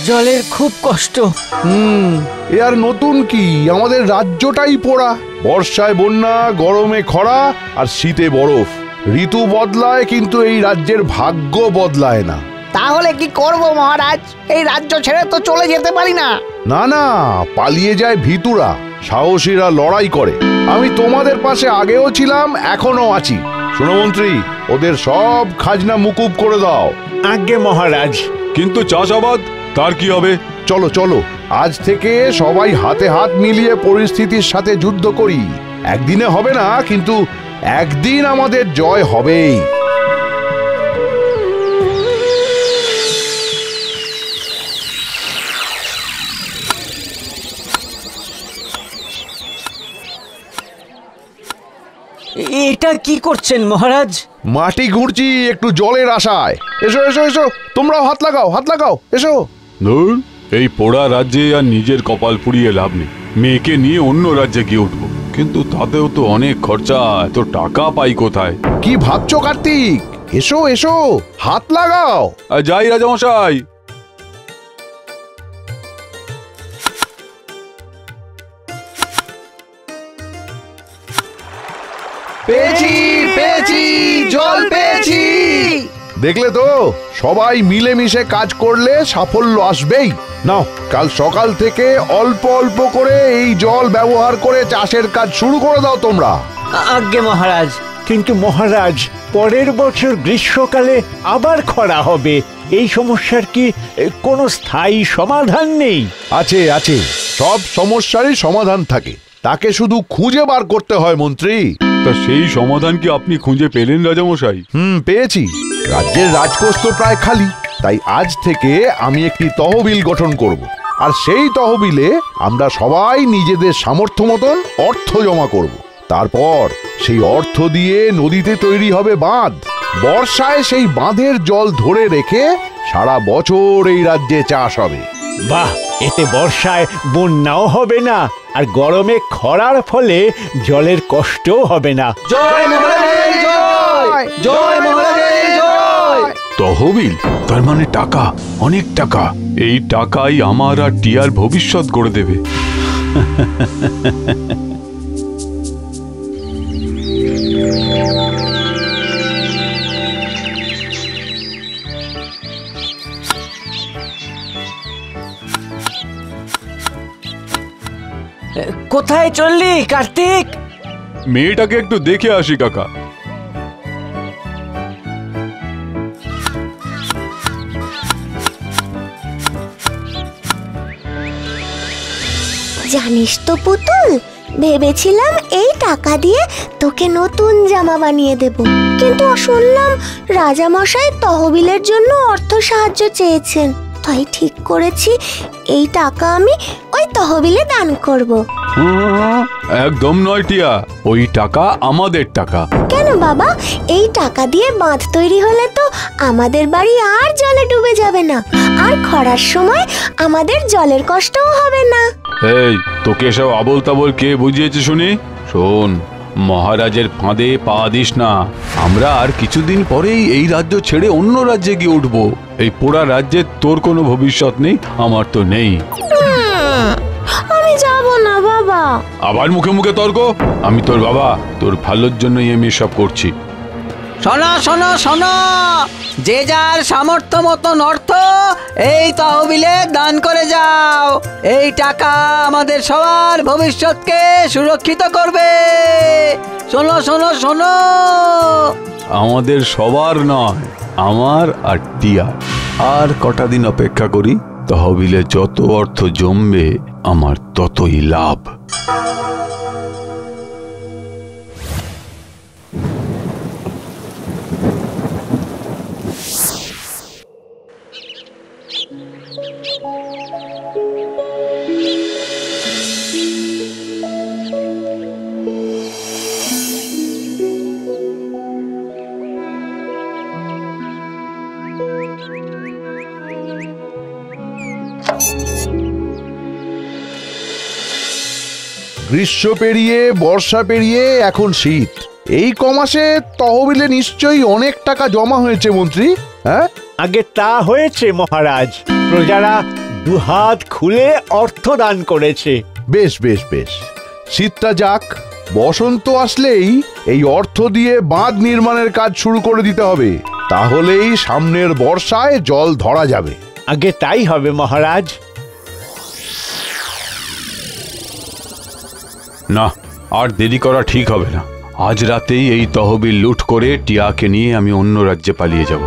জলের খুব কষ্ট। এ আর নতুন কি, আমাদের রাজ্যটাই পোড়া। বর্ষায় বন্যা, গরমে খরা, আর শীতে বরফ। ঋতু বদলায় কিন্তু এই রাজ্যের ভাগ্য বদলায় না। তাহলে কি করব মহারাজ? এই রাজ্য ছেড়ে তো চলে যেতে পারি না। না না, পালিয়ে যায় ভিতুরা, সাহসীরা লড়াই করে। আমি তোমাদের পাশে আগেও ছিলাম, এখনো আছি। শোনো মন্ত্রী, ওদের সব খাজনা মুকুব করে দাও। আজ্ঞে মহারাজ। কিন্তু চাষাবাদ, তার কি হবে? চলো চলো, আজ থেকে সবাই হাতে হাত মিলিয়ে পরিস্থিতির সাথে যুদ্ধ করি। একদিনে হবে না, কিন্তু একদিন আমাদের জয় হবেই। এটা কি করছেন মহারাজ? মাটি ঘুরছি একটু জলের আশায়। এসো এসো এসো, তোমরাও হাত লাগাও, হাত লাগাও, এসো। ধুর, এই পোড়া রাজ্যে আর নিজের কপাল পুড়িয়ে লাভ নেই। মেয়েকে নিয়ে অন্য রাজ্যে গিয়ে উঠবো, কিন্তু তাতেও তো অনেক খরচা। তো টাকা পাই কোথায়? কি ভাবছো কার্তিক? এসো এসো, হাত লাগাও। যাই রাজামশাই। পেয়েছি পেয়েছি, জল পেয়েছি। দেখলে তো, সবাই মিলেমিশে কাজ করলে সাফল্য আসবেই। নাও, কাল সকাল থেকে অল্প অল্প করে এই জল ব্যবহার করে চাষের কাজ শুরু করে দাও তোমরা। আজ্ঞে মহারাজ। কিন্তু মহারাজ, পরের বছর গ্রীষ্মকালে আবার খরা হবে। এই সমস্যার কি কোনো স্থায়ী সমাধান নেই? আছে আছে, সব সমস্যারই সমাধান থাকে, তাকে শুধু খুঁজে বার করতে হয় মন্ত্রী। তা সেই সমাধান কি আপনি খুঁজে পেলেন রাজামশাই? পেয়েছি। রাজ্যের রাজকোষ তো প্রায় খালি, তাই আজ থেকে আমি একটি তহবিল গঠন করব। আর সেই তহবিলে আমরা সবাই নিজেদের সামর্থ্য মতন অর্থ জমা করব। তারপর সেই অর্থ দিয়ে নদীতে তৈরি হবে বাঁধ। বর্ষায় সেই বাঁধের জল ধরে রেখে সারা বছর এই রাজ্যে চাষ হবে। বাহ, এতে বর্ষায় বন্যাও হবে না, আর গরমে খরার ফলে জলের কষ্টও হবে না। জয় মহারাজের জয়, জয় মহারাজের জয়। তহবিল, তার মানে টাকা, অনেক টাকা। এই টাকাই আমার আর টিয়ার ভবিষ্যৎ গড়ে দেবে। কোথায় চললি কার্তিক? মেয়েটাকে একটু দেখে আসি কাকা। জানিস তো পুতুল, ভেবেছিলাম এই টাকা দিয়ে তোকে নতুন জামা বানিয়ে দেব, কিন্তু শুনলাম রাজামশাই তহবিলের জন্য অর্থ সাহায্য চেয়েছেন। তাই ঠিক করেছি এই টাকা আমি ওই তহবিলে দান করব। একদম নয় টিয়া, ওই টাকা আমাদের টাকা। কেন বাবা? এই টাকা দিয়ে বাঁধ তৈরি হলে তো আমাদের বাড়ি আর জলে ডুবে যাবে না, আর খরার সময় আমাদের জলের কষ্টও হবে না। এই, তোকে এসব আবোল তাবোল কে বুঝিয়েছে শুনি? শোন, মহারাজের ফাঁদে পা দিস না। আমরা আর কিছুদিন পরেই এই রাজ্য ছেড়ে অন্য রাজ্যে গিয়ে উঠবো। এই পোড়া রাজ্যে তোর কোনো ভবিষ্যৎ নেই, আমার তো নেই। আমি যাব না বাবা। আবার মুখে মুখে তর্ক? আমি তোর বাবা, তোর ভালোর জন্যই আমি এসব করছি। শোনো শোনো শোনো, যে যার সামর্থ্য মতন অর্থ এই তহবিলে দান করে যাও। এই টাকা আমাদের সবার ভবিষ্যৎকে সুরক্ষিত করবে। শোনো শোনো শোনো। আমাদের সবার নয়, আমার আর টিয়া। আর কটা দিন অপেক্ষা করি, তহবিলে যত অর্থ জমবে আমার ততই লাভ। গ্রীষ্ম পেরিয়ে বর্ষা পেরিয়ে এখন শীত। এই কমাসে তহবিলে নিশ্চয়ই অনেক টাকা জমা হয়েছে মন্ত্রী। হ্যাঁ, আগে তা হয়েছে মহারাজ। প্রজারা দুহাত খুলে অর্থ দান করেছে। বেশ বেশ বেশ, শীতটা যাক, বসন্ত আসলেই এই অর্থ দিয়ে বাঁধ নির্মাণের কাজ শুরু করে দিতে হবে, তাহলেই সামনের বর্ষায় জল ধরা যাবে। আগে তাই হবে মহারাজ। না, আর দেরি করা ঠিক হবে না। আজ রাতেই এই তহবিল লুট করে টিয়াকে নিয়ে আমি অন্য রাজ্যে পালিয়ে যাব।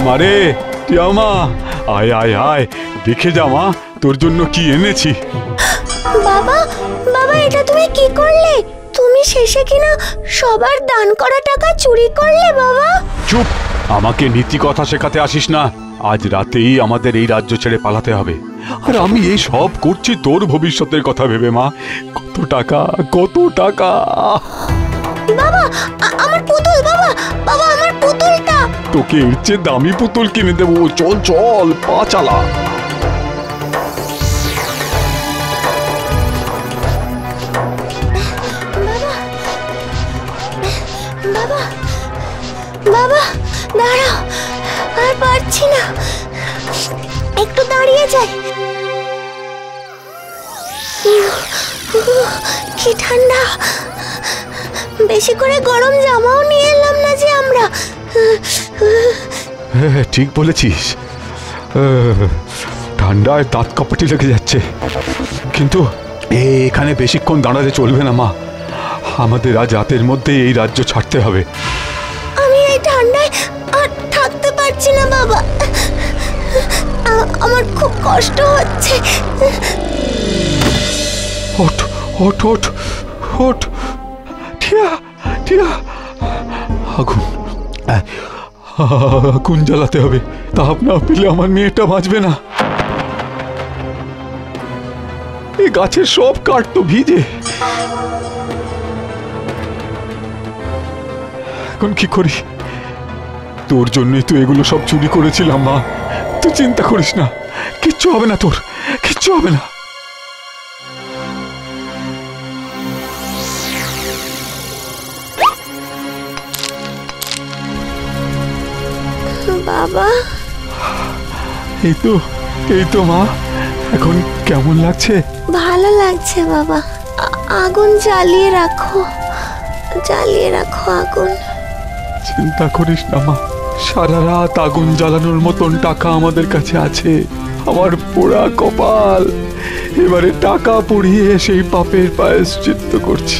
মারে টিয়া মা, আয় আয় আয়, দেখে যা মা, তোর জন্য কি এনেছি। বাবা, বাবা, এটা তুমি কি করলে? তুমি শেষে কিনা সবার দান করা টাকা চুরি করলে বাবা? চুপ, আমাকে নীতি কথা শেখাতে আসিস না। আজ রাতেই আমাদের এই রাজ্য ছেড়ে পালাতে হবে। আর আমি এই সব করছি তোর ভবিষ্যতের কথা ভেবে মা। কত টাকা, কত টাকা! বাবা, আমার পুতুল, বাবা, বাবা, আমার পুতুলটা। তোকে এর চেয়ে দামি পুতুল কিনে দেবো। চল চল, পা চালা। বাবা, বাবা, দাঁড়াও, আর পারছি না, একটু দাঁড়িয়ে যাই। কি ঠান্ডা! বেশি করে গরম জামাও নিয়ে এলাম না যে আমরা। ঠিক বলেছিস, ঠান্ডায় দাঁত কাঁপাটি লেগে যাচ্ছে। কিন্তু এখানে বেশিক্ষণ দাঁড়াতে চলবে না মা। আমাদের আজ রাতের মধ্যে এই রাজ্য ছাড়তে হবে। আমি এই ঠান্ডায় আর থাকতে পারছি না বাবা, আমার খুব কষ্ট হচ্ছে। ওঠ ওঠ ওঠ ওঠ, টিয়া টিয়া, আগুন আগুন জ্বালাতে হবে। তাপ না পেলে আমার মেয়েটা বাঁচবে না। এই গাছের সব কাঠ তো ভিজে। এখন কি করি? তোর জন্যই তো এগুলো সব চুরি করেছিলাম মা। তুই চিন্তা করিস না, কিচ্ছু হবে না, তোর কিচ্ছু হবে না। বাবা, এই তো মা, এখন কেমন লাগছে? ভালো লাগছে বাবা। আগুন জ্বালিয়ে রাখো, জ্বালিয়ে রাখো আগুন। চিন্তা করিস না মা, সারা রাত আগুন জ্বালানোর মতন টাকা আমাদের কাছে আছে। আমার পোড়া কপাল, এবারে টাকা পুড়িয়ে সেই পাপের প্রায়শ্চিত্ত করছি।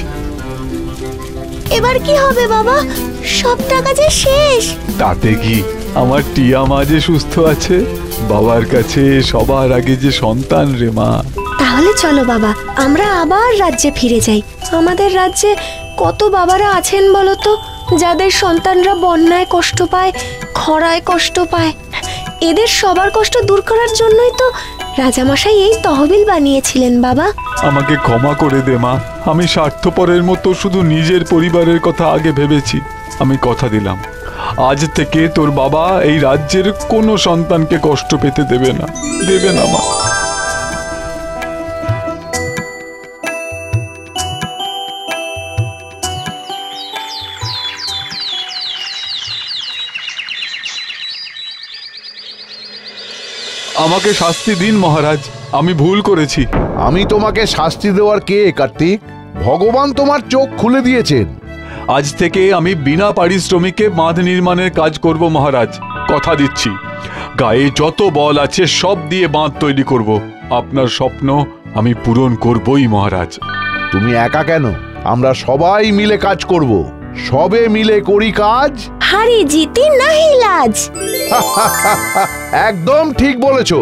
এবার কি হবে বাবা? সব টাকা যে শেষ। তাতে কি, আমার টিয়া মা যে সুস্থ আছে, বাবার কাছে সবার আগে যে সন্তান রে মা। তাহলে চলো বাবা, আমরা আবার রাজ্যে ফিরে যাই। আমাদের রাজ্যে কত বাবারা আছেন বলো তো, যাদের সন্তানরা বন্যায় কষ্ট পায়, খরায় কষ্ট পায়। এদের সবার কষ্ট দূর করার জন্যই তো রাজামশাই এই তহবিল বানিয়েছিলেন বাবা। আমাকে ক্ষমা করে দে মা, আমি স্বার্থপরের মতো শুধু নিজের পরিবারের কথা আগে ভেবেছি। আমি কথা দিলাম, আজ থেকে তোর বাবা এই রাজ্যের কোনো সন্তানকে কষ্ট পেতে দেবে না, দেবে না মা। আমাকে শাস্তি দিন মহারাজ, আমি ভুল করেছি। আমি তোমাকে শাস্তি দেওয়ার কে কার্তিক? ভগবান তোমার চোখ খুলে দিয়েছেন। আজ থেকে আমি বিনা পারিশ্রমিকে বাঁধ নির্মাণের কাজ করব মহারাজ, কথা দিচ্ছি। গায়ে যত বল আছে সব দিয়ে বাঁধ তৈরি করব। আপনার স্বপ্ন আমি পূরণ করবই মহারাজ। তুমি একা কেন, আমরা সবাই মিলে কাজ করব। সবে মিলে করি কাজ, হারি জিতি নাহি লাজ। একদম ঠিক বলেছো।